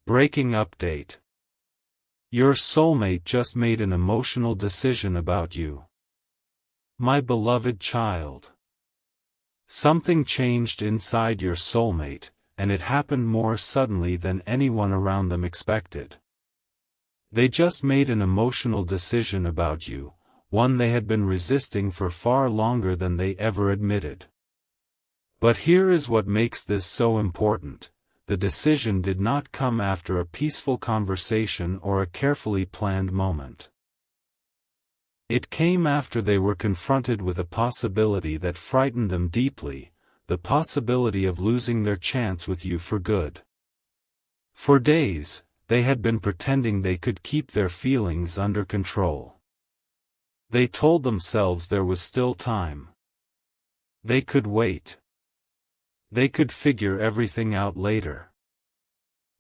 Breaking update. Your soulmate just made an emotional decision about you. My beloved child. Something changed inside your soulmate, and it happened more suddenly than anyone around them expected. They just made an emotional decision about you, one they had been resisting for far longer than they ever admitted. But here is what makes this so important. The decision did not come after a peaceful conversation or a carefully planned moment. It came after they were confronted with a possibility that frightened them deeply, the possibility of losing their chance with you for good. For days, they had been pretending they could keep their feelings under control. They told themselves there was still time. They could wait. They could figure everything out later.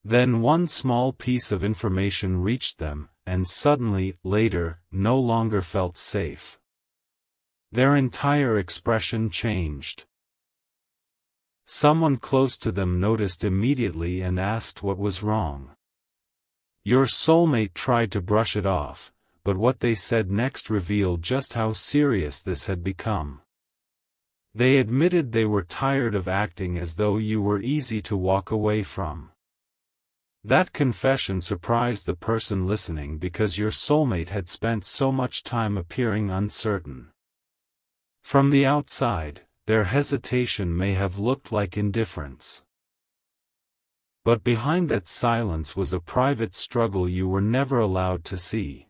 Then one small piece of information reached them, and suddenly, later, no longer felt safe. Their entire expression changed. Someone close to them noticed immediately and asked what was wrong. Your soulmate tried to brush it off, but what they said next revealed just how serious this had become. They admitted they were tired of acting as though you were easy to walk away from. That confession surprised the person listening because your soulmate had spent so much time appearing uncertain. From the outside, their hesitation may have looked like indifference. But behind that silence was a private struggle you were never allowed to see.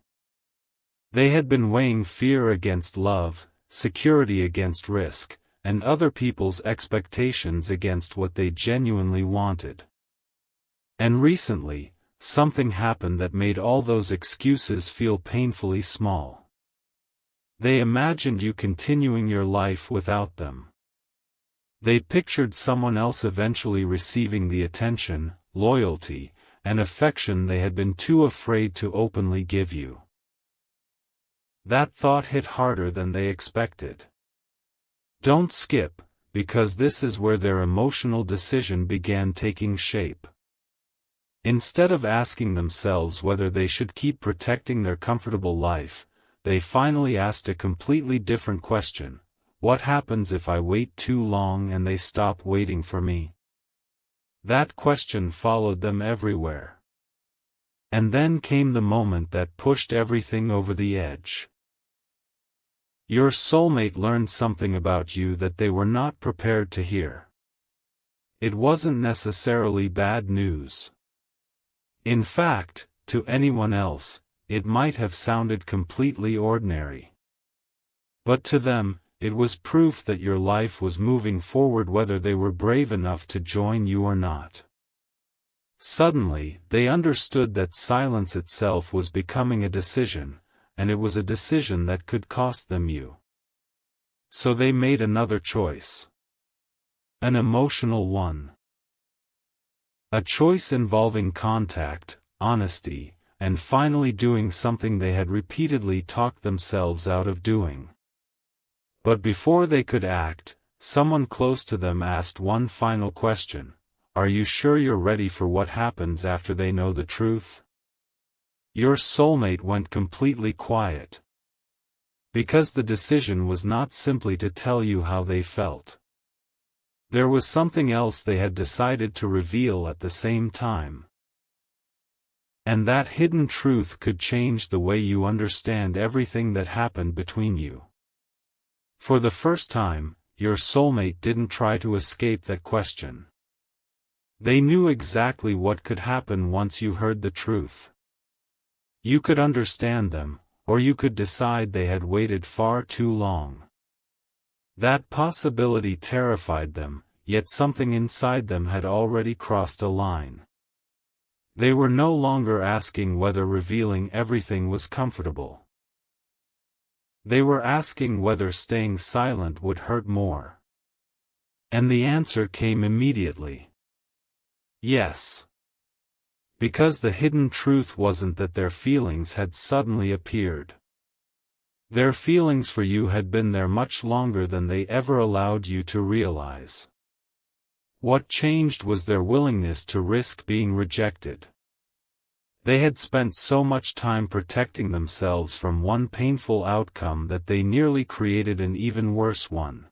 They had been weighing fear against love, security against risk, and other people's expectations against what they genuinely wanted. And recently, something happened that made all those excuses feel painfully small. They imagined you continuing your life without them. They pictured someone else eventually receiving the attention, loyalty, and affection they had been too afraid to openly give you. That thought hit harder than they expected. Don't skip, because this is where their emotional decision began taking shape. Instead of asking themselves whether they should keep protecting their comfortable life, they finally asked a completely different question: what happens if I wait too long and they stop waiting for me? That question followed them everywhere. And then came the moment that pushed everything over the edge. Your soulmate learned something about you that they were not prepared to hear. It wasn't necessarily bad news. In fact, to anyone else, it might have sounded completely ordinary. But to them, it was proof that your life was moving forward whether they were brave enough to join you or not. Suddenly, they understood that silence itself was becoming a decision, and it was a decision that could cost them you. So they made another choice. An emotional one. A choice involving contact, honesty, and finally doing something they had repeatedly talked themselves out of doing. But before they could act, someone close to them asked one final question: are you sure you're ready for what happens after they know the truth? Your soulmate went completely quiet. Because the decision was not simply to tell you how they felt. There was something else they had decided to reveal at the same time. And that hidden truth could change the way you understand everything that happened between you. For the first time, your soulmate didn't try to escape that question. They knew exactly what could happen once you heard the truth. You could understand them, or you could decide they had waited far too long. That possibility terrified them, yet something inside them had already crossed a line. They were no longer asking whether revealing everything was comfortable. They were asking whether staying silent would hurt more. And the answer came immediately. Yes. Because the hidden truth wasn't that their feelings had suddenly appeared. Their feelings for you had been there much longer than they ever allowed you to realize. What changed was their willingness to risk being rejected. They had spent so much time protecting themselves from one painful outcome that they nearly created an even worse one.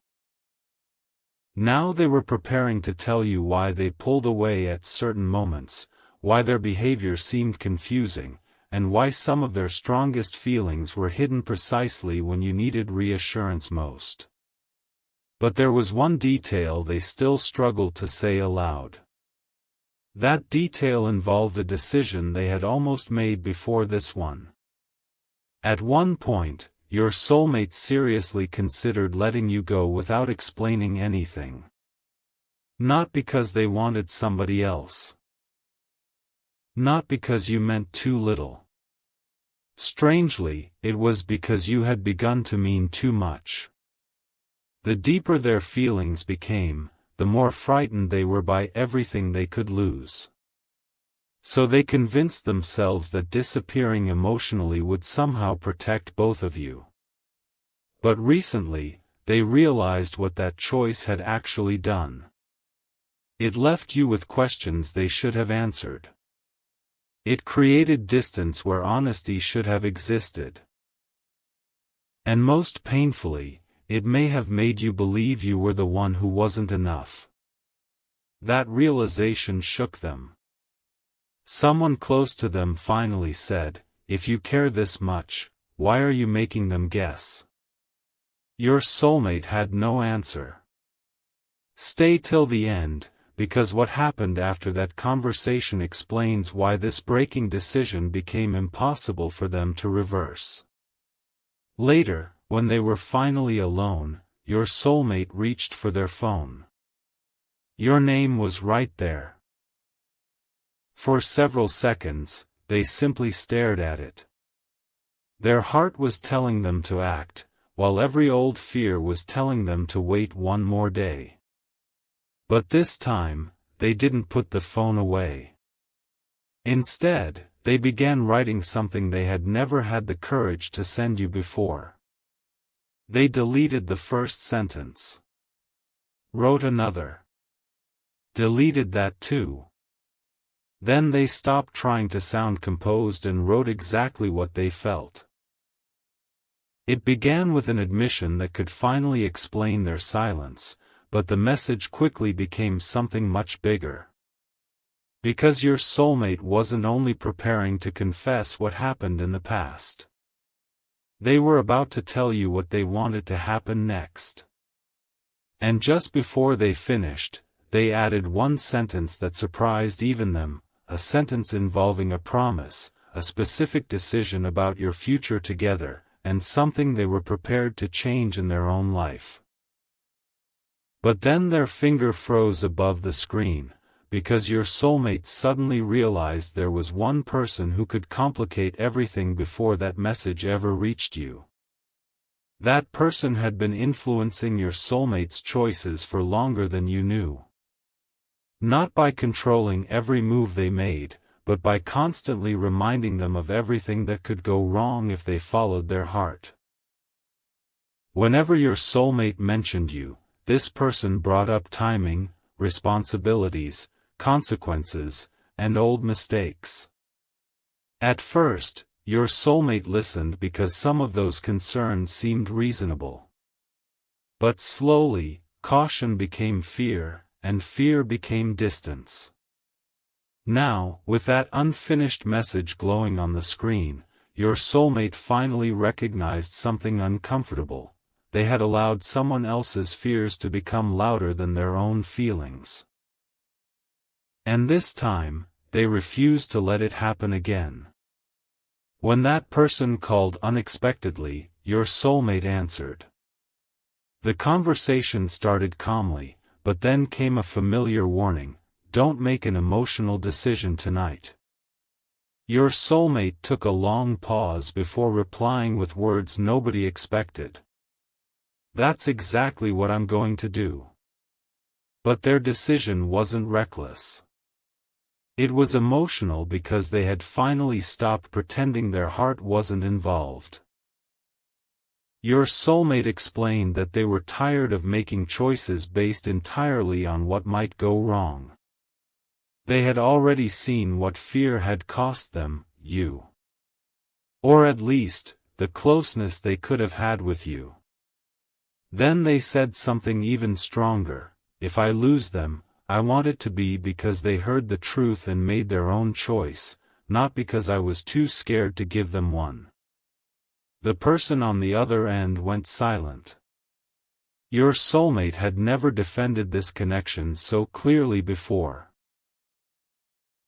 Now they were preparing to tell you why they pulled away at certain moments, why their behavior seemed confusing, and why some of their strongest feelings were hidden precisely when you needed reassurance most. But there was one detail they still struggled to say aloud. That detail involved a decision they had almost made before this one. At one point, your soulmate seriously considered letting you go without explaining anything. Not because they wanted somebody else. Not because you meant too little. Strangely, it was because you had begun to mean too much. The deeper their feelings became, the more frightened they were by everything they could lose. So they convinced themselves that disappearing emotionally would somehow protect both of you. But recently, they realized what that choice had actually done. It left you with questions they should have answered. It created distance where honesty should have existed. And most painfully, it may have made you believe you were the one who wasn't enough. That realization shook them. Someone close to them finally said, "If you care this much, why are you making them guess?" Your soulmate had no answer. Stay till the end, because what happened after that conversation explains why this breaking decision became impossible for them to reverse. Later, when they were finally alone, your soulmate reached for their phone. Your name was right there. For several seconds, they simply stared at it. Their heart was telling them to act, while every old fear was telling them to wait one more day. But this time, they didn't put the phone away. Instead, they began writing something they had never had the courage to send you before. They deleted the first sentence. Wrote another. Deleted that too. Then they stopped trying to sound composed and wrote exactly what they felt. It began with an admission that could finally explain their silence, but the message quickly became something much bigger. Because your soulmate wasn't only preparing to confess what happened in the past. They were about to tell you what they wanted to happen next. And just before they finished, they added one sentence that surprised even them, a sentence involving a promise, a specific decision about your future together, and something they were prepared to change in their own life. But then their finger froze above the screen, because your soulmate suddenly realized there was one person who could complicate everything before that message ever reached you. That person had been influencing your soulmate's choices for longer than you knew. Not by controlling every move they made, but by constantly reminding them of everything that could go wrong if they followed their heart. Whenever your soulmate mentioned you, this person brought up timing, responsibilities, consequences, and old mistakes. At first, your soulmate listened because some of those concerns seemed reasonable. But slowly, caution became fear, and fear became distance. Now, with that unfinished message glowing on the screen, your soulmate finally recognized something uncomfortable. They had allowed someone else's fears to become louder than their own feelings. And this time, they refused to let it happen again. When that person called unexpectedly, your soulmate answered. The conversation started calmly, but then came a familiar warning: don't make an emotional decision tonight. Your soulmate took a long pause before replying with words nobody expected. That's exactly what I'm going to do. But their decision wasn't reckless. It was emotional because they had finally stopped pretending their heart wasn't involved. Your soulmate explained that they were tired of making choices based entirely on what might go wrong. They had already seen what fear had cost them, you. Or at least, the closeness they could have had with you. Then they said something even stronger: if I lose them, I want it to be because they heard the truth and made their own choice, not because I was too scared to give them one. The person on the other end went silent. Your soulmate had never defended this connection so clearly before.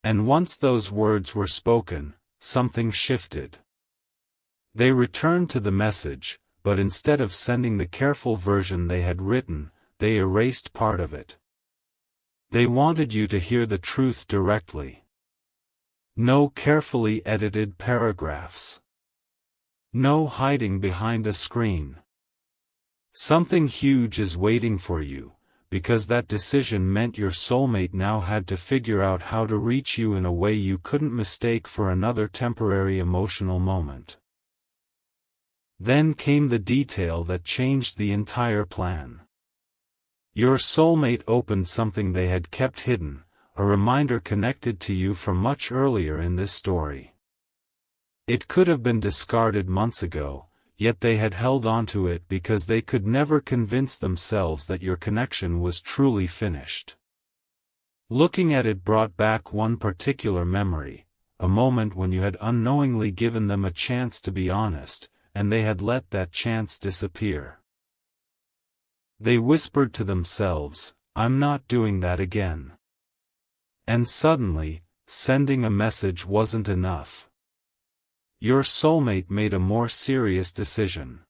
And once those words were spoken, something shifted. They returned to the message, but instead of sending the careful version they had written, they erased part of it. They wanted you to hear the truth directly. No carefully edited paragraphs. No hiding behind a screen. Something huge is waiting for you, because that decision meant your soulmate now had to figure out how to reach you in a way you couldn't mistake for another temporary emotional moment. Then came the detail that changed the entire plan. Your soulmate opened something they had kept hidden, a reminder connected to you from much earlier in this story. It could have been discarded months ago, yet they had held onto it because they could never convince themselves that your connection was truly finished. Looking at it brought back one particular memory, a moment when you had unknowingly given them a chance to be honest, and they had let that chance disappear. They whispered to themselves, "I'm not doing that again." And suddenly, sending a message wasn't enough. Your soulmate made a more serious decision.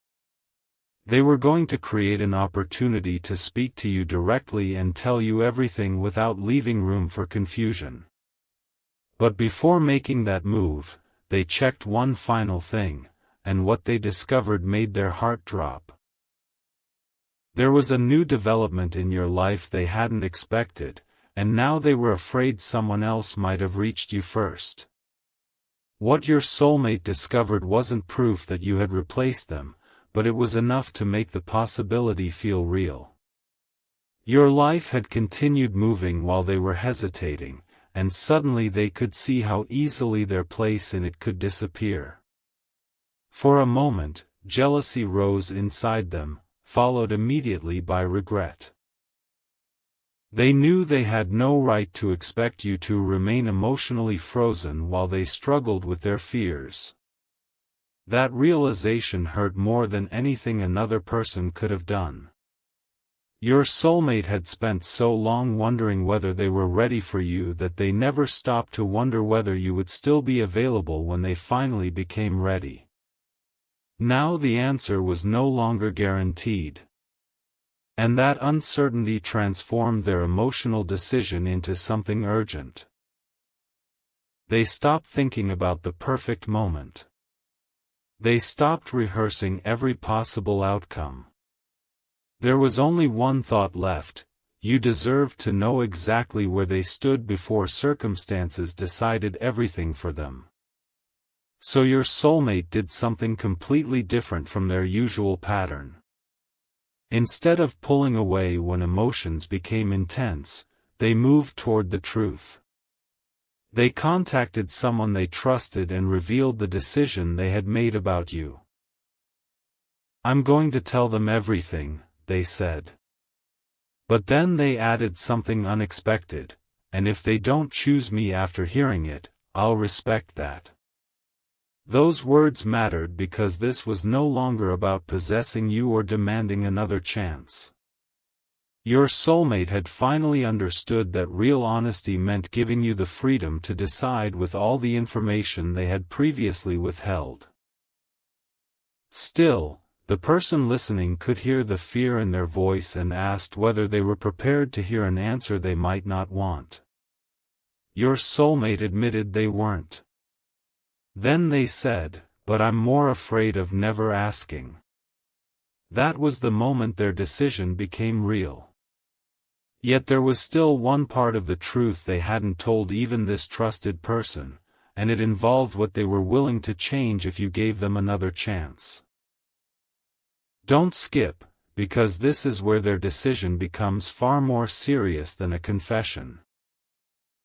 They were going to create an opportunity to speak to you directly and tell you everything without leaving room for confusion. But before making that move, they checked one final thing, and what they discovered made their heart drop. There was a new development in your life they hadn't expected, and now they were afraid someone else might have reached you first. What your soulmate discovered wasn't proof that you had replaced them, but it was enough to make the possibility feel real. Your life had continued moving while they were hesitating, and suddenly they could see how easily their place in it could disappear. For a moment, jealousy rose inside them, followed immediately by regret. They knew they had no right to expect you to remain emotionally frozen while they struggled with their fears. That realization hurt more than anything another person could have done. Your soulmate had spent so long wondering whether they were ready for you that they never stopped to wonder whether you would still be available when they finally became ready. Now the answer was no longer guaranteed. And that uncertainty transformed their emotional decision into something urgent. They stopped thinking about the perfect moment. They stopped rehearsing every possible outcome. There was only one thought left: you deserved to know exactly where they stood before circumstances decided everything for them. So your soulmate did something completely different from their usual pattern. Instead of pulling away when emotions became intense, they moved toward the truth. They contacted someone they trusted and revealed the decision they had made about you. "I'm going to tell them everything," they said. But then they added something unexpected: "and if they don't choose me after hearing it, I'll respect that." Those words mattered because this was no longer about possessing you or demanding another chance. Your soulmate had finally understood that real honesty meant giving you the freedom to decide with all the information they had previously withheld. Still, the person listening could hear the fear in their voice and asked whether they were prepared to hear an answer they might not want. Your soulmate admitted they weren't. Then they said, "But I'm more afraid of never asking." That was the moment their decision became real. Yet there was still one part of the truth they hadn't told even this trusted person, and it involved what they were willing to change if you gave them another chance. Don't skip, because this is where their decision becomes far more serious than a confession.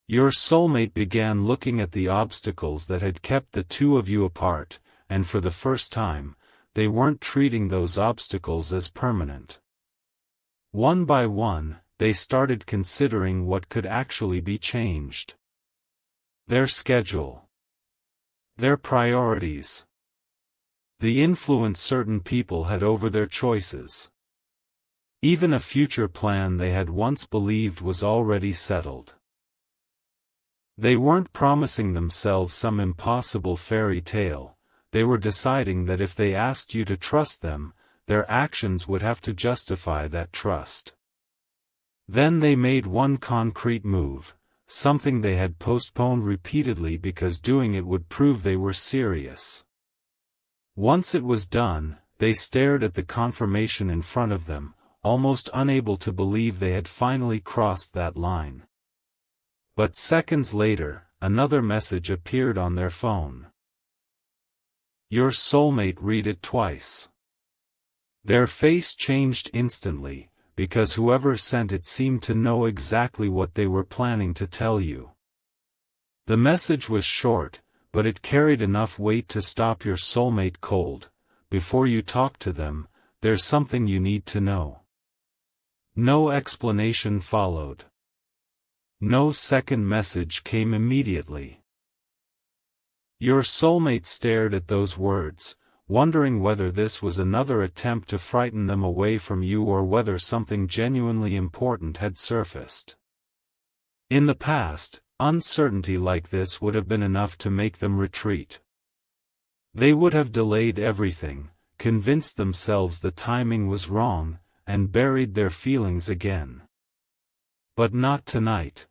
Your soulmate began looking at the obstacles that had kept the two of you apart, and for the first time, they weren't treating those obstacles as permanent. One by one, they started considering what could actually be changed. Their schedule. Their priorities. The influence certain people had over their choices. Even a future plan they had once believed was already settled. They weren't promising themselves some impossible fairy tale, they were deciding that if they asked you to trust them, their actions would have to justify that trust. Then they made one concrete move, something they had postponed repeatedly because doing it would prove they were serious. Once it was done, they stared at the confirmation in front of them, almost unable to believe they had finally crossed that line. But seconds later, another message appeared on their phone. Your soulmate read it twice. Their face changed instantly, because whoever sent it seemed to know exactly what they were planning to tell you. The message was short, but it carried enough weight to stop your soulmate cold. Before you talk to them, there's something you need to know. No explanation followed. No second message came immediately. Your soulmate stared at those words, wondering whether this was another attempt to frighten them away from you or whether something genuinely important had surfaced. In the past, uncertainty like this would have been enough to make them retreat. They would have delayed everything, convinced themselves the timing was wrong, and buried their feelings again. But not tonight.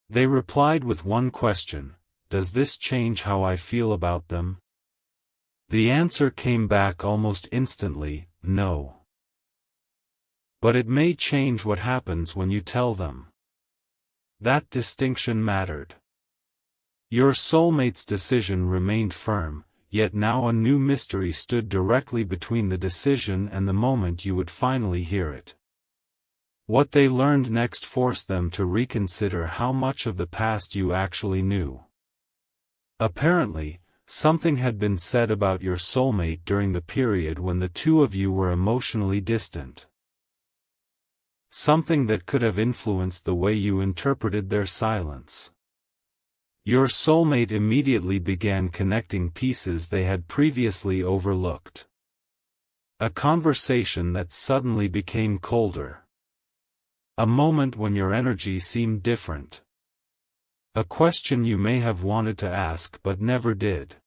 They replied with one question: does this change how I feel about them? The answer came back almost instantly: no. But it may change what happens when you tell them. That distinction mattered. Your soulmate's decision remained firm, yet now a new mystery stood directly between the decision and the moment you would finally hear it. What they learned next forced them to reconsider how much of the past you actually knew. Apparently, something had been said about your soulmate during the period when the two of you were emotionally distant. Something that could have influenced the way you interpreted their silence. Your soulmate immediately began connecting pieces they had previously overlooked. A conversation that suddenly became colder. A moment when your energy seemed different. A question you may have wanted to ask but never did.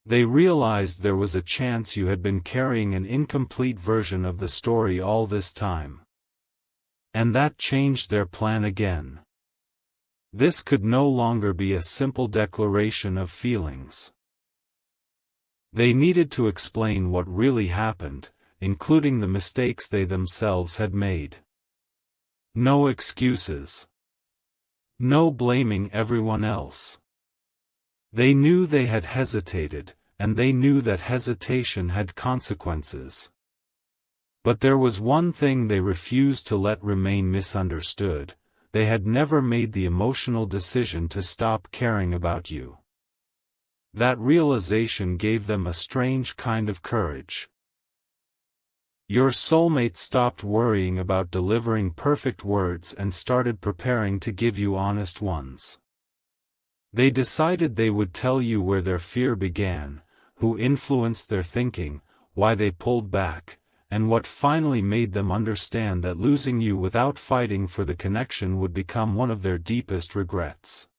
They realized there was a chance you had been carrying an incomplete version of the story all this time. And that changed their plan again. This could no longer be a simple declaration of feelings. They needed to explain what really happened, including the mistakes they themselves had made. No excuses. No blaming everyone else. They knew they had hesitated, and they knew that hesitation had consequences. But there was one thing they refused to let remain misunderstood: they had never made the emotional decision to stop caring about you. That realization gave them a strange kind of courage. Your soulmate stopped worrying about delivering perfect words and started preparing to give you honest ones. They decided they would tell you where their fear began, who influenced their thinking, why they pulled back, and what finally made them understand that losing you without fighting for the connection would become one of their deepest regrets.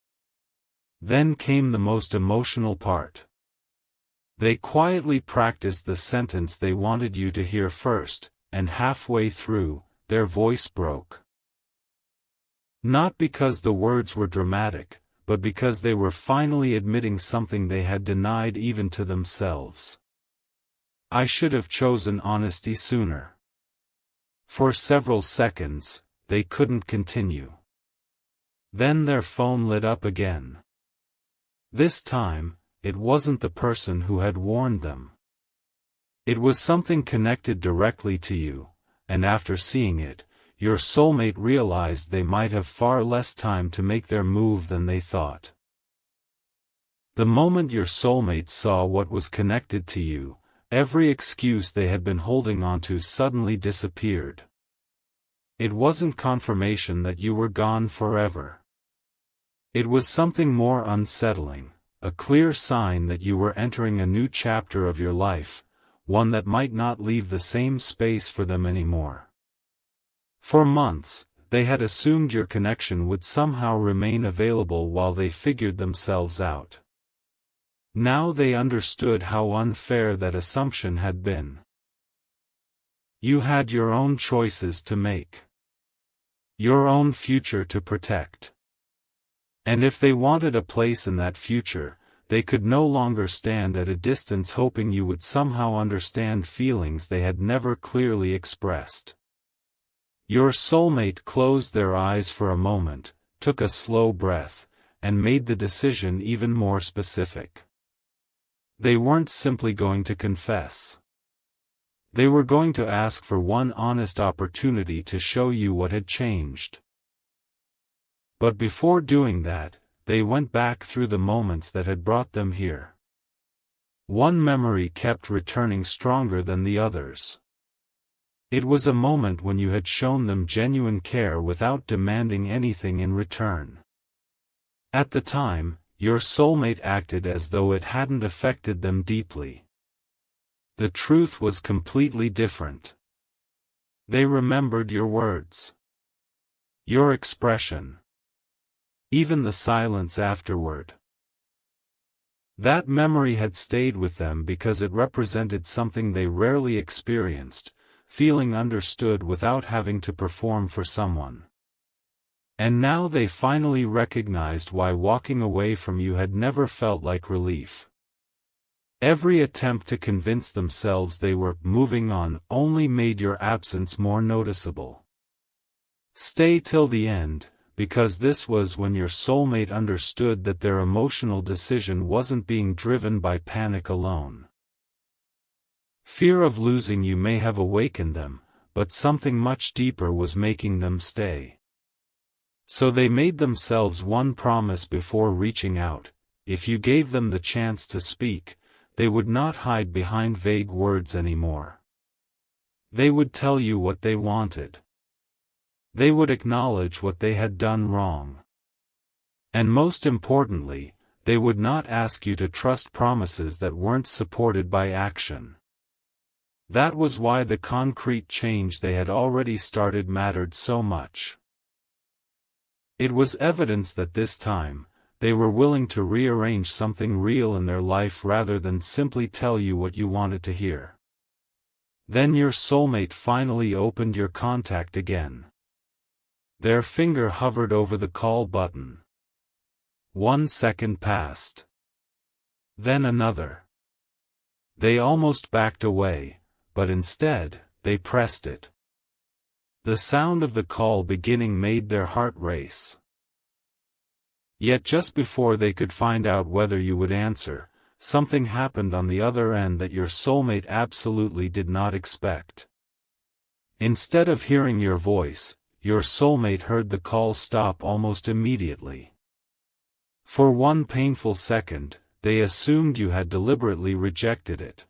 Then came the most emotional part. They quietly practiced the sentence they wanted you to hear first, and halfway through, their voice broke. Not because the words were dramatic, but because they were finally admitting something they had denied even to themselves. I should have chosen honesty sooner. For several seconds, they couldn't continue. Then their phone lit up again. This time, it wasn't the person who had warned them. It was something connected directly to you, and after seeing it, your soulmate realized they might have far less time to make their move than they thought. The moment your soulmate saw what was connected to you, every excuse they had been holding onto suddenly disappeared. It wasn't confirmation that you were gone forever. It was something more unsettling, a clear sign that you were entering a new chapter of your life, one that might not leave the same space for them anymore. For months, they had assumed your connection would somehow remain available while they figured themselves out. Now they understood how unfair that assumption had been. You had your own choices to make. Your own future to protect. And if they wanted a place in that future, they could no longer stand at a distance hoping you would somehow understand feelings they had never clearly expressed. Your soulmate closed their eyes for a moment, took a slow breath, and made the decision even more specific. They weren't simply going to confess. They were going to ask for one honest opportunity to show you what had changed. But before doing that, they went back through the moments that had brought them here. One memory kept returning stronger than the others. It was a moment when you had shown them genuine care without demanding anything in return. At the time, your soulmate acted as though it hadn't affected them deeply. The truth was completely different. They remembered your words. Your expression. Even the silence afterward. That memory had stayed with them because it represented something they rarely experienced, feeling understood without having to perform for someone. And now they finally recognized why walking away from you had never felt like relief. Every attempt to convince themselves they were moving on only made your absence more noticeable. Stay till the end, because this was when your soulmate understood that their emotional decision wasn't being driven by panic alone. Fear of losing you may have awakened them, but something much deeper was making them stay. So they made themselves one promise before reaching out: if you gave them the chance to speak, they would not hide behind vague words anymore. They would tell you what they wanted. They would acknowledge what they had done wrong. And most importantly, they would not ask you to trust promises that weren't supported by action. That was why the concrete change they had already started mattered so much. It was evidence that this time, they were willing to rearrange something real in their life rather than simply tell you what you wanted to hear. Then your soulmate finally opened your contact again. Their finger hovered over the call button. 1 second passed. Then another. They almost backed away, but instead, they pressed it. The sound of the call beginning made their heart race. Yet just before they could find out whether you would answer, something happened on the other end that your soulmate absolutely did not expect. Instead of hearing your voice, your soulmate heard the call stop almost immediately. For one painful second, they assumed you had deliberately rejected it.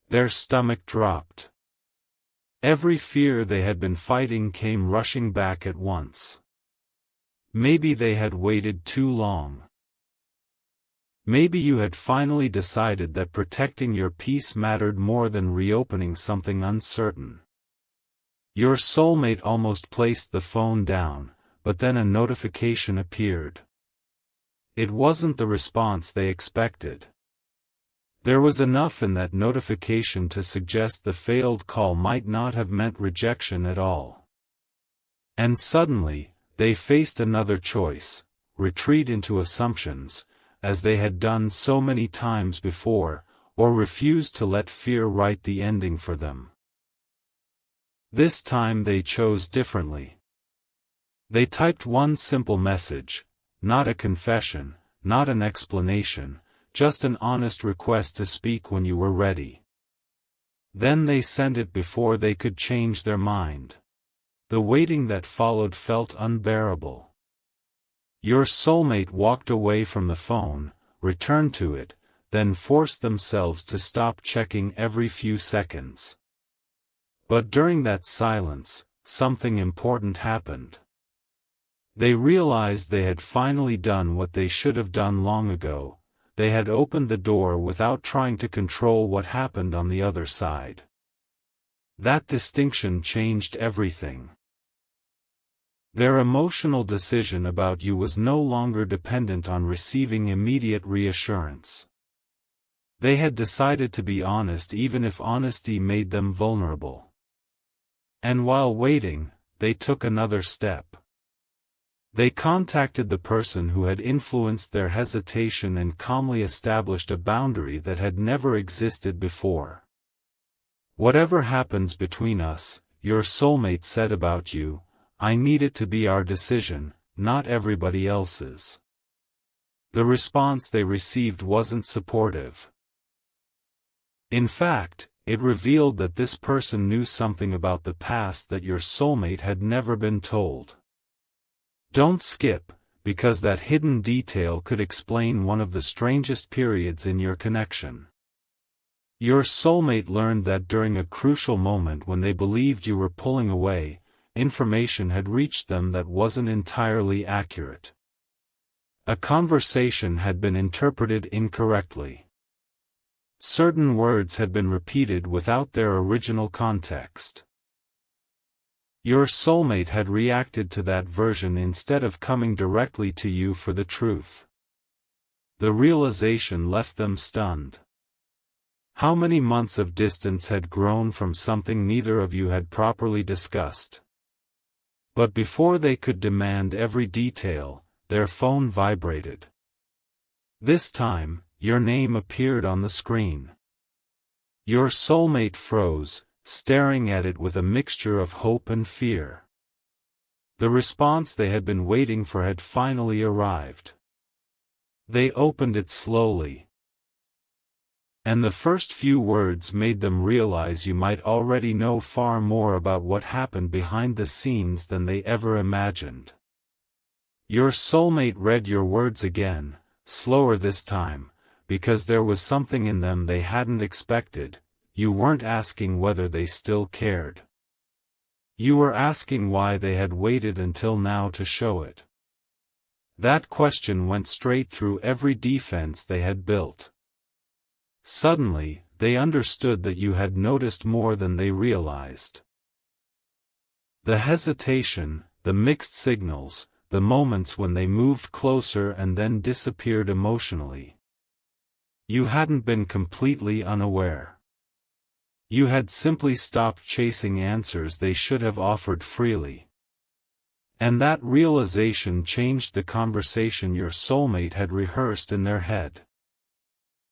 Their stomach dropped. Every fear they had been fighting came rushing back at once. Maybe they had waited too long. Maybe you had finally decided that protecting your peace mattered more than reopening something uncertain. Your soulmate almost placed the phone down, but then a notification appeared. It wasn't the response they expected. There was enough in that notification to suggest the failed call might not have meant rejection at all. And suddenly, they faced another choice: retreat into assumptions, as they had done so many times before, or refuse to let fear write the ending for them. This time they chose differently. They typed one simple message, not a confession, not an explanation, just an honest request to speak when you were ready. Then they sent it before they could change their mind. The waiting that followed felt unbearable. Your soulmate walked away from the phone, returned to it, then forced themselves to stop checking every few seconds. But during that silence, something important happened. They realized they had finally done what they should have done long ago. They had opened the door without trying to control what happened on the other side. That distinction changed everything. Their emotional decision about you was no longer dependent on receiving immediate reassurance. They had decided to be honest even if honesty made them vulnerable. And while waiting, they took another step. They contacted the person who had influenced their hesitation and calmly established a boundary that had never existed before. "Whatever happens between us," your soulmate said about you, "I need it to be our decision, not everybody else's." The response they received wasn't supportive. In fact, it revealed that this person knew something about the past that your soulmate had never been told. Don't skip, because that hidden detail could explain one of the strangest periods in your connection. Your soulmate learned that during a crucial moment when they believed you were pulling away, information had reached them that wasn't entirely accurate. A conversation had been interpreted incorrectly. Certain words had been repeated without their original context. Your soulmate had reacted to that version instead of coming directly to you for the truth. The realization left them stunned. How many months of distance had grown from something neither of you had properly discussed? But before they could demand every detail, their phone vibrated. This time, your name appeared on the screen. Your soulmate froze, staring at it with a mixture of hope and fear. The response they had been waiting for had finally arrived. They opened it slowly. And the first few words made them realize you might already know far more about what happened behind the scenes than they ever imagined. Your soulmate read your words again, slower this time, because there was something in them they hadn't expected. You weren't asking whether they still cared. You were asking why they had waited until now to show it. That question went straight through every defense they had built. Suddenly, they understood that you had noticed more than they realized. The hesitation, the mixed signals, the moments when they moved closer and then disappeared emotionally. You hadn't been completely unaware. You had simply stopped chasing answers they should have offered freely. And that realization changed the conversation your soulmate had rehearsed in their head.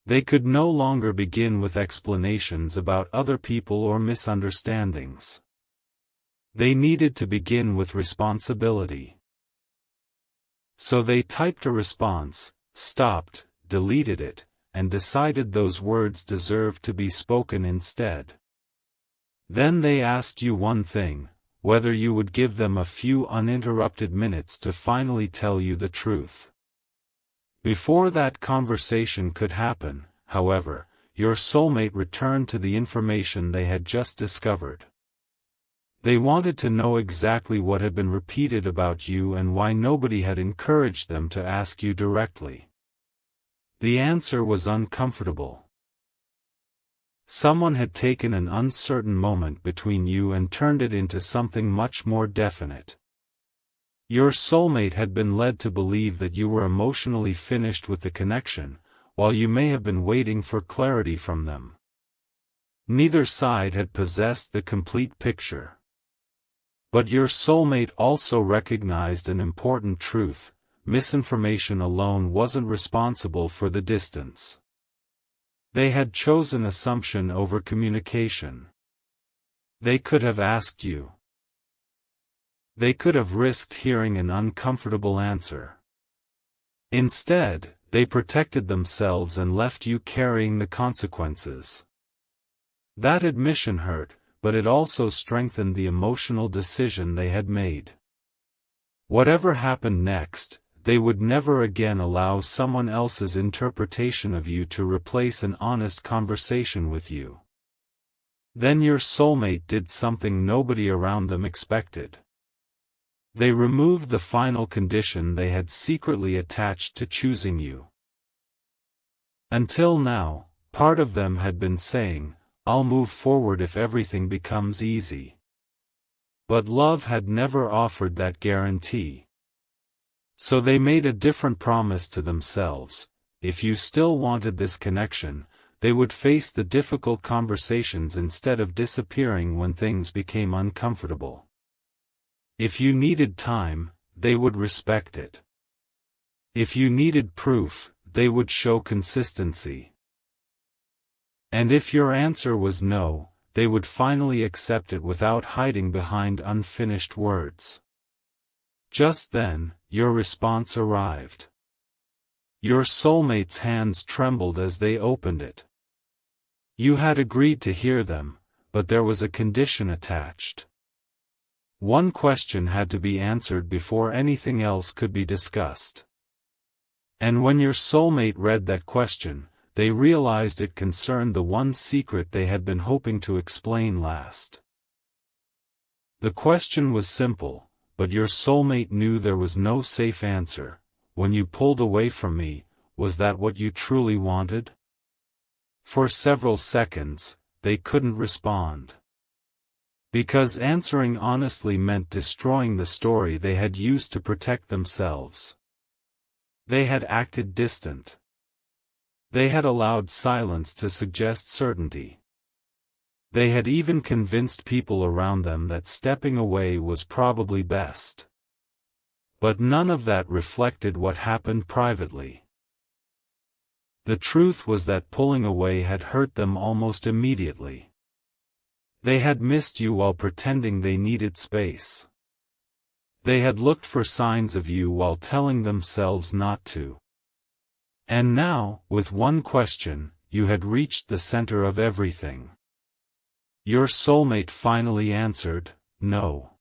They could no longer begin with explanations about other people or misunderstandings. They needed to begin with responsibility. So they typed a response, stopped, deleted it, and decided those words deserved to be spoken instead. Then they asked you one thing, whether you would give them a few uninterrupted minutes to finally tell you the truth. Before that conversation could happen, however, your soulmate returned to the information they had just discovered. They wanted to know exactly what had been repeated about you and why nobody had encouraged them to ask you directly. The answer was uncomfortable. Someone had taken an uncertain moment between you and turned it into something much more definite. Your soulmate had been led to believe that you were emotionally finished with the connection, while you may have been waiting for clarity from them. Neither side had possessed the complete picture. But your soulmate also recognized an important truth: misinformation alone wasn't responsible for the distance. They had chosen assumption over communication. They could have asked you. They could have risked hearing an uncomfortable answer. Instead, they protected themselves and left you carrying the consequences. That admission hurt, but it also strengthened the emotional decision they had made. Whatever happened next, they would never again allow someone else's interpretation of you to replace an honest conversation with you. Then your soulmate did something nobody around them expected. They removed the final condition they had secretly attached to choosing you. Until now, part of them had been saying, "I'll move forward if everything becomes easy." But love had never offered that guarantee. So they made a different promise to themselves: if you still wanted this connection, they would face the difficult conversations instead of disappearing when things became uncomfortable. If you needed time, they would respect it. If you needed proof, they would show consistency. And if your answer was no, they would finally accept it without hiding behind unfinished words. Just then, your response arrived. Your soulmate's hands trembled as they opened it. You had agreed to hear them, but there was a condition attached. One question had to be answered before anything else could be discussed. And when your soulmate read that question, they realized it concerned the one secret they had been hoping to explain last. The question was simple, but your soulmate knew there was no safe answer. When you pulled away from me, was that what you truly wanted? For several seconds, they couldn't respond. Because answering honestly meant destroying the story they had used to protect themselves. They had acted distant. They had allowed silence to suggest certainty. They had even convinced people around them that stepping away was probably best. But none of that reflected what happened privately. The truth was that pulling away had hurt them almost immediately. They had missed you while pretending they needed space. They had looked for signs of you while telling themselves not to. And now, with one question, you had reached the center of everything. Your soulmate finally answered, no.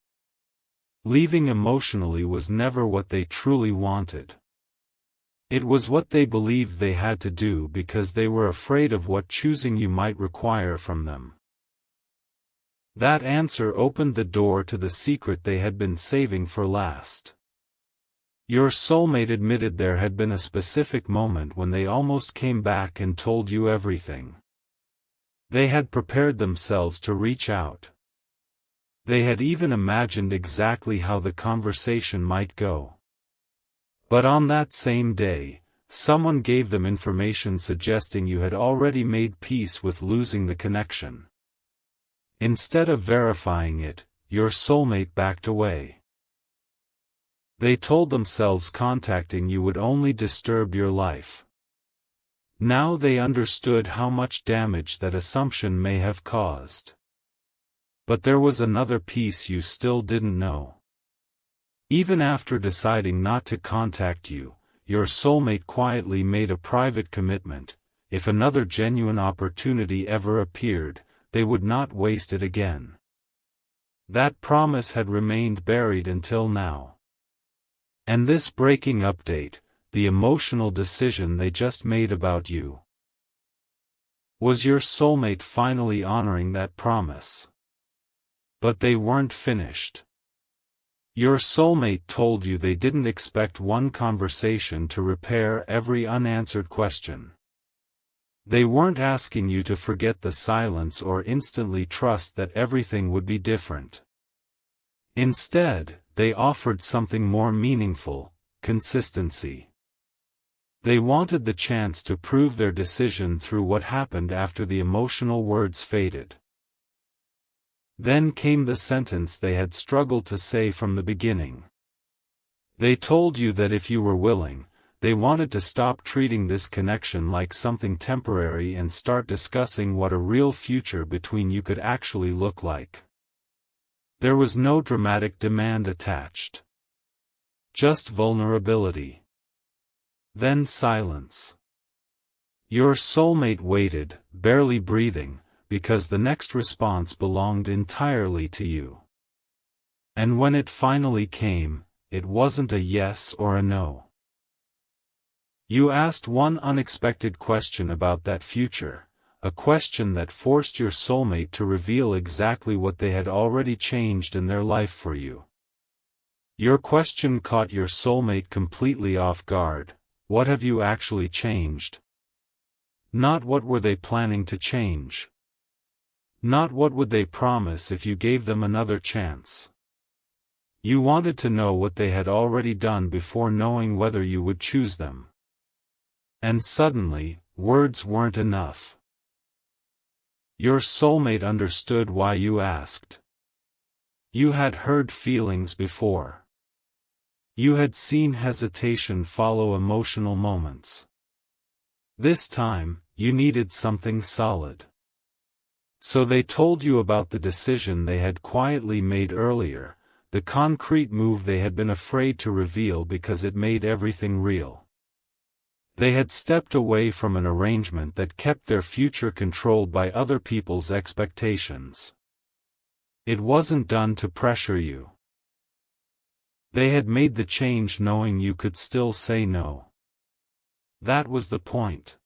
Leaving emotionally was never what they truly wanted. It was what they believed they had to do because they were afraid of what choosing you might require from them. That answer opened the door to the secret they had been saving for last. Your soulmate admitted there had been a specific moment when they almost came back and told you everything. They had prepared themselves to reach out. They had even imagined exactly how the conversation might go. But on that same day, someone gave them information suggesting you had already made peace with losing the connection. Instead of verifying it, your soulmate backed away. They told themselves contacting you would only disturb your life. Now they understood how much damage that assumption may have caused. But there was another piece you still didn't know. Even after deciding not to contact you, your soulmate quietly made a private commitment: if another genuine opportunity ever appeared, they would not waste it again. That promise had remained buried until now. And this breaking update, the emotional decision they just made about you, was your soulmate finally honoring that promise. But they weren't finished. Your soulmate told you they didn't expect one conversation to repair every unanswered question. They weren't asking you to forget the silence or instantly trust that everything would be different. Instead, they offered something more meaningful: consistency. They wanted the chance to prove their decision through what happened after the emotional words faded. Then came the sentence they had struggled to say from the beginning. They told you that if you were willing, they wanted to stop treating this connection like something temporary and start discussing what a real future between you could actually look like. There was no dramatic demand attached. Just vulnerability. Then silence. Your soulmate waited, barely breathing, because the next response belonged entirely to you. And when it finally came, it wasn't a yes or a no. You asked one unexpected question about that future, a question that forced your soulmate to reveal exactly what they had already changed in their life for you. Your question caught your soulmate completely off guard. What have you actually changed? Not what were they planning to change. Not what would they promise if you gave them another chance. You wanted to know what they had already done before knowing whether you would choose them. And suddenly, words weren't enough. Your soulmate understood why you asked. You had heard feelings before. You had seen hesitation follow emotional moments. This time, you needed something solid. So they told you about the decision they had quietly made earlier, the concrete move they had been afraid to reveal because it made everything real. They had stepped away from an arrangement that kept their future controlled by other people's expectations. It wasn't done to pressure you. They had made the change knowing you could still say no. That was the point.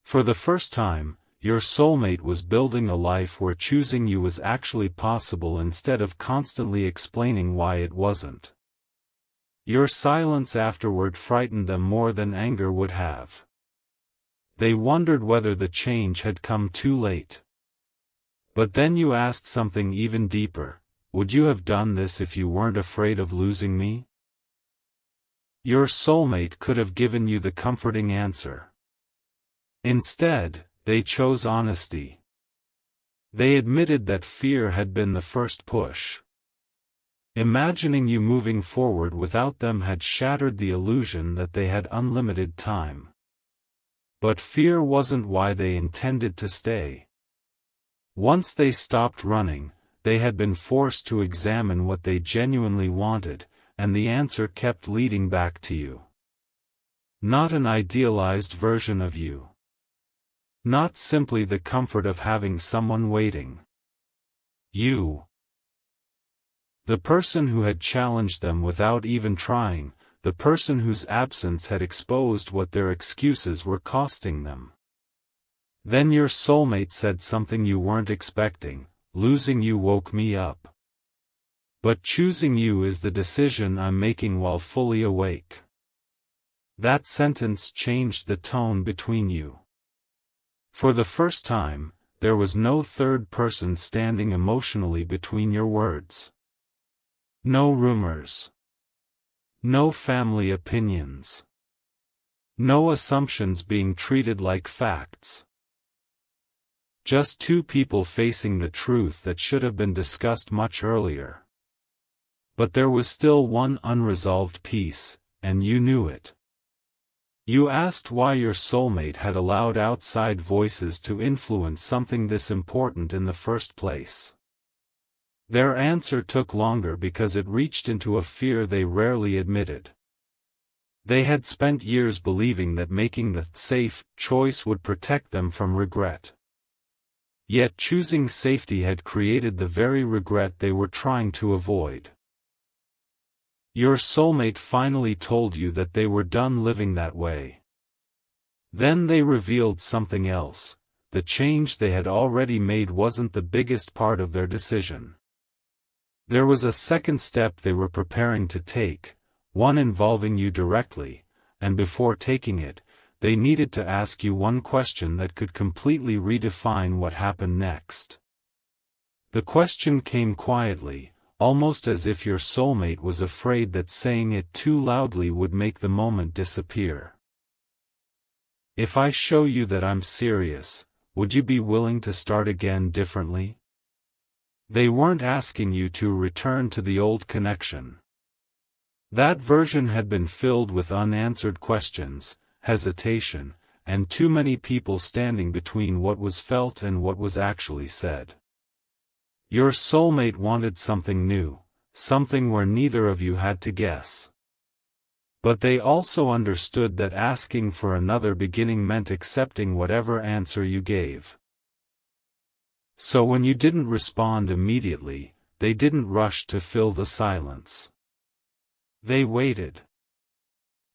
For the first time, your soulmate was building a life where choosing you was actually possible instead of constantly explaining why it wasn't. Your silence afterward frightened them more than anger would have. They wondered whether the change had come too late. But then you asked something even deeper: would you have done this if you weren't afraid of losing me? Your soulmate could have given you the comforting answer. Instead, they chose honesty. They admitted that fear had been the first push. Imagining you moving forward without them had shattered the illusion that they had unlimited time. But fear wasn't why they intended to stay. Once they stopped running, they had been forced to examine what they genuinely wanted, and the answer kept leading back to you. Not an idealized version of you. Not simply the comfort of having someone waiting. You. The person who had challenged them without even trying, the person whose absence had exposed what their excuses were costing them. Then your soulmate said something you weren't expecting: losing you woke me up. But choosing you is the decision I'm making while fully awake. That sentence changed the tone between you. For the first time, there was no third person standing emotionally between your words. No rumors. No family opinions. No assumptions being treated like facts. Just two people facing the truth that should have been discussed much earlier. But there was still one unresolved piece, and you knew it. You asked why your soulmate had allowed outside voices to influence something this important in the first place. Their answer took longer because it reached into a fear they rarely admitted. They had spent years believing that making the safe choice would protect them from regret. Yet choosing safety had created the very regret they were trying to avoid. Your soulmate finally told you that they were done living that way. Then they revealed something else: the change they had already made wasn't the biggest part of their decision. There was a second step they were preparing to take, one involving you directly, and before taking it, they needed to ask you one question that could completely redefine what happened next. The question came quietly, almost as if your soulmate was afraid that saying it too loudly would make the moment disappear. If I show you that I'm serious, would you be willing to start again differently? They weren't asking you to return to the old connection. That version had been filled with unanswered questions, hesitation, and too many people standing between what was felt and what was actually said. Your soulmate wanted something new, something where neither of you had to guess. But they also understood that asking for another beginning meant accepting whatever answer you gave. So when you didn't respond immediately, they didn't rush to fill the silence. They waited.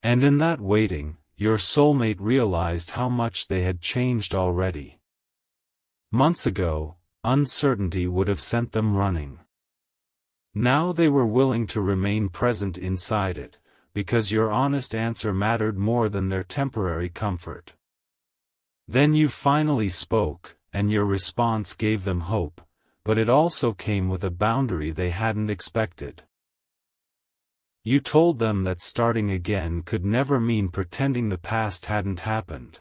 And in that waiting, your soulmate realized how much they had changed already. Months ago, uncertainty would have sent them running. Now they were willing to remain present inside it, because your honest answer mattered more than their temporary comfort. Then you finally spoke, and your response gave them hope, but it also came with a boundary they hadn't expected. You told them that starting again could never mean pretending the past hadn't happened.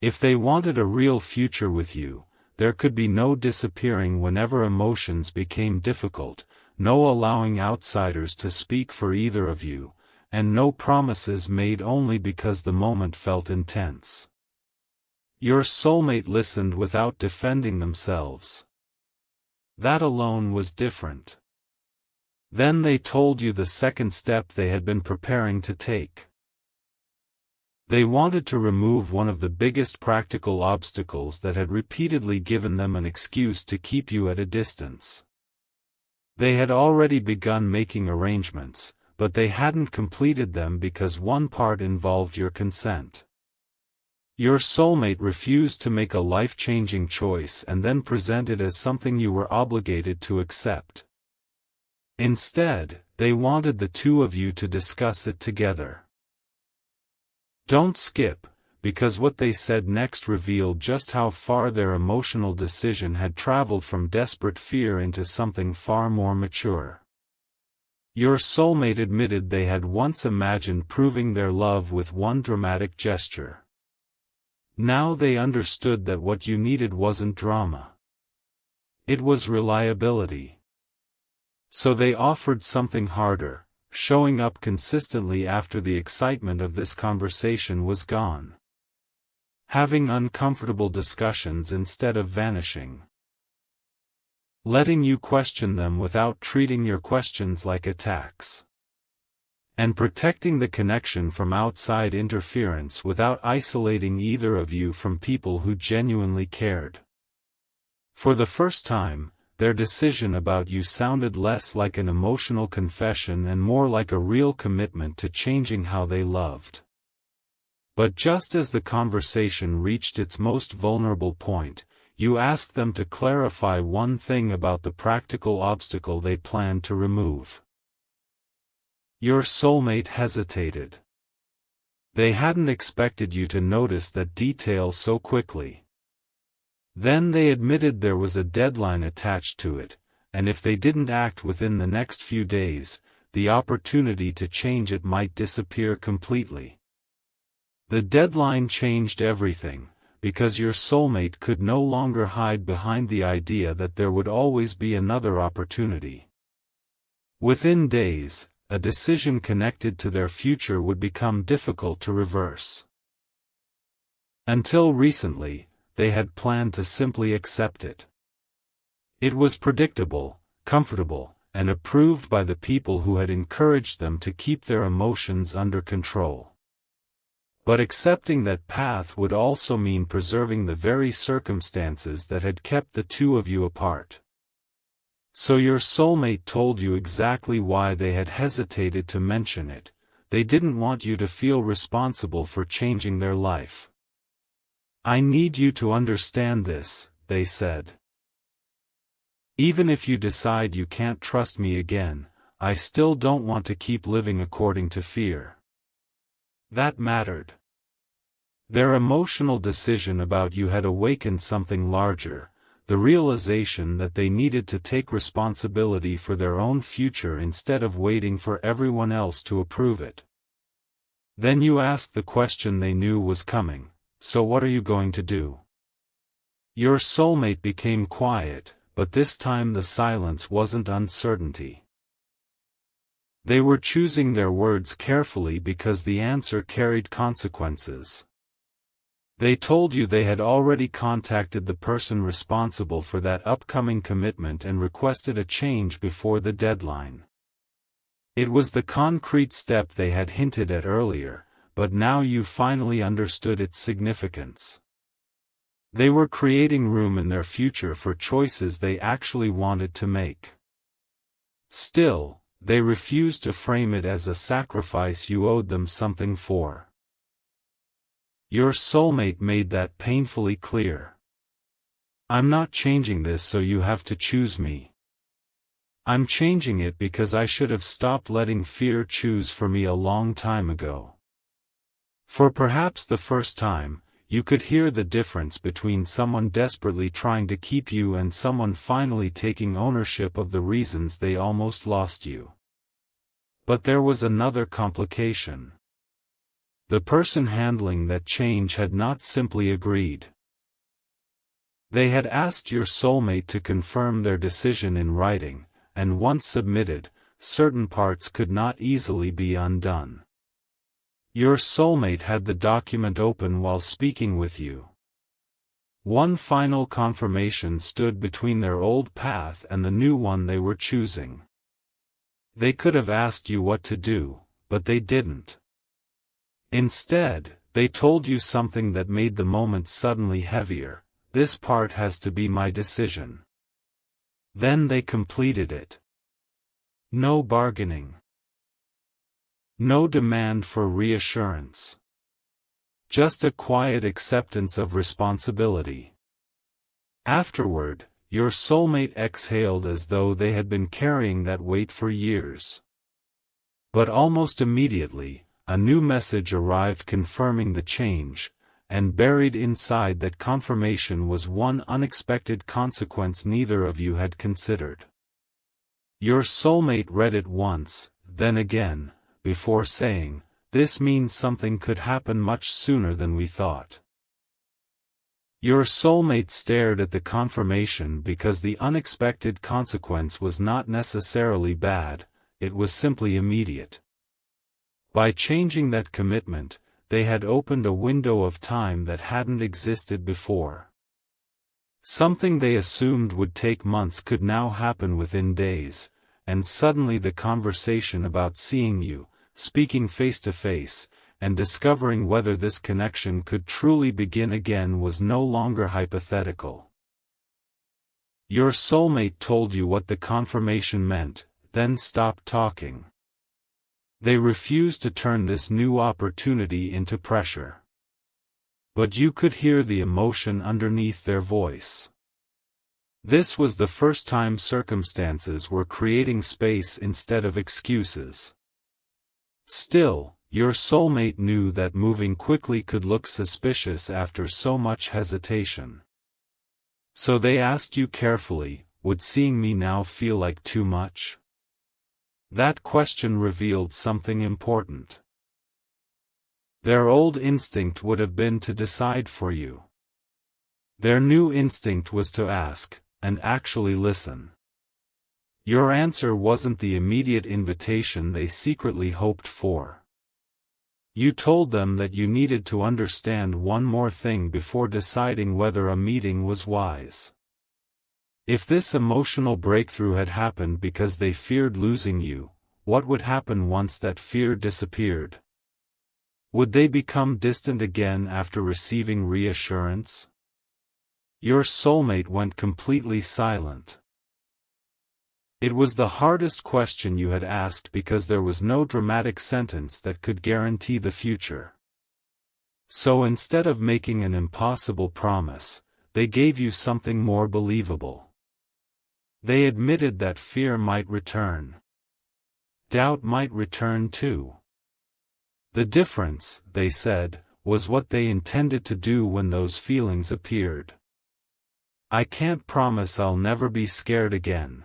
If they wanted a real future with you, there could be no disappearing whenever emotions became difficult, no allowing outsiders to speak for either of you, and no promises made only because the moment felt intense. Your soulmate listened without defending themselves. That alone was different. Then they told you the second step they had been preparing to take. They wanted to remove one of the biggest practical obstacles that had repeatedly given them an excuse to keep you at a distance. They had already begun making arrangements, but they hadn't completed them because one part involved your consent. Your soulmate refused to make a life-changing choice and then present it as something you were obligated to accept. Instead, they wanted the two of you to discuss it together. Don't skip, because what they said next revealed just how far their emotional decision had traveled from desperate fear into something far more mature. Your soulmate admitted they had once imagined proving their love with one dramatic gesture. Now they understood that what you needed wasn't drama. It was reliability. So they offered something harder, showing up consistently after the excitement of this conversation was gone. Having uncomfortable discussions instead of vanishing. Letting you question them without treating your questions like attacks. And protecting the connection from outside interference without isolating either of you from people who genuinely cared. For the first time, their decision about you sounded less like an emotional confession and more like a real commitment to changing how they loved. But just as the conversation reached its most vulnerable point, you asked them to clarify one thing about the practical obstacle they planned to remove. Your soulmate hesitated. They hadn't expected you to notice that detail so quickly. Then they admitted there was a deadline attached to it, and if they didn't act within the next few days, the opportunity to change it might disappear completely. The deadline changed everything, because your soulmate could no longer hide behind the idea that there would always be another opportunity. Within days, a decision connected to their future would become difficult to reverse. Until recently, they had planned to simply accept it. It was predictable, comfortable, and approved by the people who had encouraged them to keep their emotions under control. But accepting that path would also mean preserving the very circumstances that had kept the two of you apart. So your soulmate told you exactly why they had hesitated to mention it. They didn't want you to feel responsible for changing their life. I need you to understand this, they said. Even if you decide you can't trust me again, I still don't want to keep living according to fear. That mattered. Their emotional decision about you had awakened something larger, the realization that they needed to take responsibility for their own future instead of waiting for everyone else to approve it. Then you asked the question they knew was coming. So what are you going to do? Your soulmate became quiet, but this time the silence wasn't uncertainty. They were choosing their words carefully because the answer carried consequences. They told you they had already contacted the person responsible for that upcoming commitment and requested a change before the deadline. It was the concrete step they had hinted at earlier, but now you finally understood its significance. They were creating room in their future for choices they actually wanted to make. Still, they refused to frame it as a sacrifice you owed them something for. Your soulmate made that painfully clear. I'm not changing this so you have to choose me. I'm changing it because I should have stopped letting fear choose for me a long time ago. For perhaps the first time, you could hear the difference between someone desperately trying to keep you and someone finally taking ownership of the reasons they almost lost you. But there was another complication. The person handling that change had not simply agreed. They had asked your soulmate to confirm their decision in writing, and once submitted, certain parts could not easily be undone. Your soulmate had the document open while speaking with you. One final confirmation stood between their old path and the new one they were choosing. They could have asked you what to do, but they didn't. Instead, they told you something that made the moment suddenly heavier: this part has to be my decision. Then they completed it. No bargaining. No demand for reassurance. Just a quiet acceptance of responsibility. Afterward, your soulmate exhaled as though they had been carrying that weight for years. But almost immediately, a new message arrived confirming the change, and buried inside that confirmation was one unexpected consequence neither of you had considered. Your soulmate read it once, then again, before saying, "This means something could happen much sooner than we thought." Your soulmate stared at the confirmation because the unexpected consequence was not necessarily bad, it was simply immediate. By changing that commitment, they had opened a window of time that hadn't existed before. Something they assumed would take months could now happen within days, and suddenly the conversation about seeing you, speaking face to face, and discovering whether this connection could truly begin again was no longer hypothetical. Your soulmate told you what the confirmation meant, then stopped talking. They refused to turn this new opportunity into pressure. But you could hear the emotion underneath their voice. This was the first time circumstances were creating space instead of excuses. Still, your soulmate knew that moving quickly could look suspicious after so much hesitation. So they asked you carefully, "Would seeing me now feel like too much?" That question revealed something important. Their old instinct would have been to decide for you. Their new instinct was to ask, and actually listen. Your answer wasn't the immediate invitation they secretly hoped for. You told them that you needed to understand one more thing before deciding whether a meeting was wise. If this emotional breakthrough had happened because they feared losing you, what would happen once that fear disappeared? Would they become distant again after receiving reassurance? Your soulmate went completely silent. It was the hardest question you had asked because there was no dramatic sentence that could guarantee the future. So instead of making an impossible promise, they gave you something more believable. They admitted that fear might return. Doubt might return too. The difference, they said, was what they intended to do when those feelings appeared. I can't promise I'll never be scared again.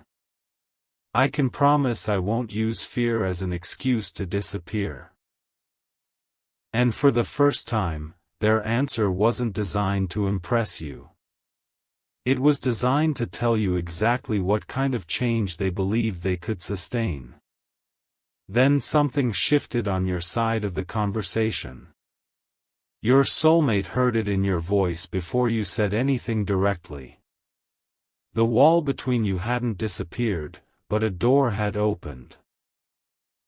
I can promise I won't use fear as an excuse to disappear. And for the first time, their answer wasn't designed to impress you. It was designed to tell you exactly what kind of change they believed they could sustain. Then something shifted on your side of the conversation. Your soulmate heard it in your voice before you said anything directly. The wall between you hadn't disappeared, but a door had opened.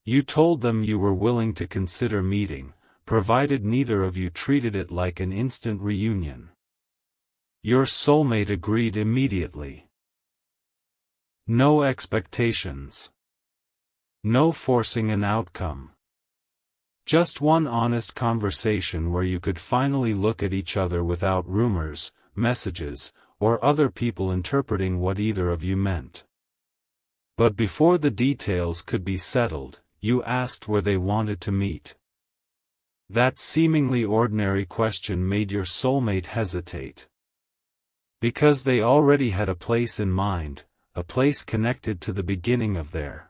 You told them you were willing to consider meeting, provided neither of you treated it like an instant reunion. Your soulmate agreed immediately. No expectations. No forcing an outcome. Just one honest conversation where you could finally look at each other without rumors, messages, or other people interpreting what either of you meant. But before the details could be settled, you asked where they wanted to meet. That seemingly ordinary question made your soulmate hesitate. Because they already had a place in mind, a place connected to the beginning of their